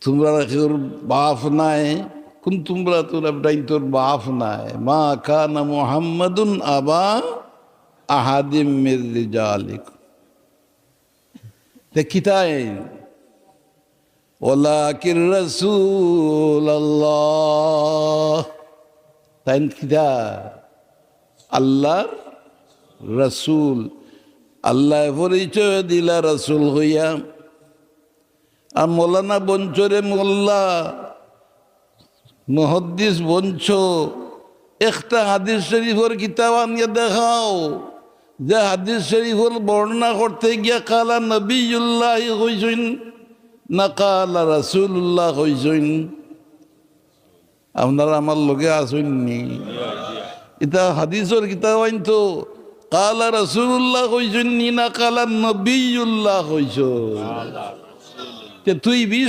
তোমরা তোর বাপ নাই, কোন তোমরা তোর ডাইন তোর বাপ নাই। মা কানা মুহাম্মাদুন আবা আহাদিম মির রিজালিকুম, তে কিতায় ওয়ালাকির রাসূলুল্লাহ, তাই কিতা আল্লাহর রাসূল। আল্লাহ পরিচয় দিলা রাসূল হইয়া। আর মৌলানা বঞ্চরে মোল্লা মুহাদ্দিস বঞ্চ একটা হাদিস শরীফের কিতাব আনিয়ে দেখাও, যে হাদিস শরীফের বর্ণনা করতে গিয়া কালা নবিউল্লাহ হইছেন না কালা রাসূলুল্লাহ হইছেন। আপনারা আমার লগে আসেননি, এটা হাদিসের কিতাব আনতো কালা রাসূলুল্লাহ হইছেন নি না কালা নবিউল্লাহ হইছ। তুই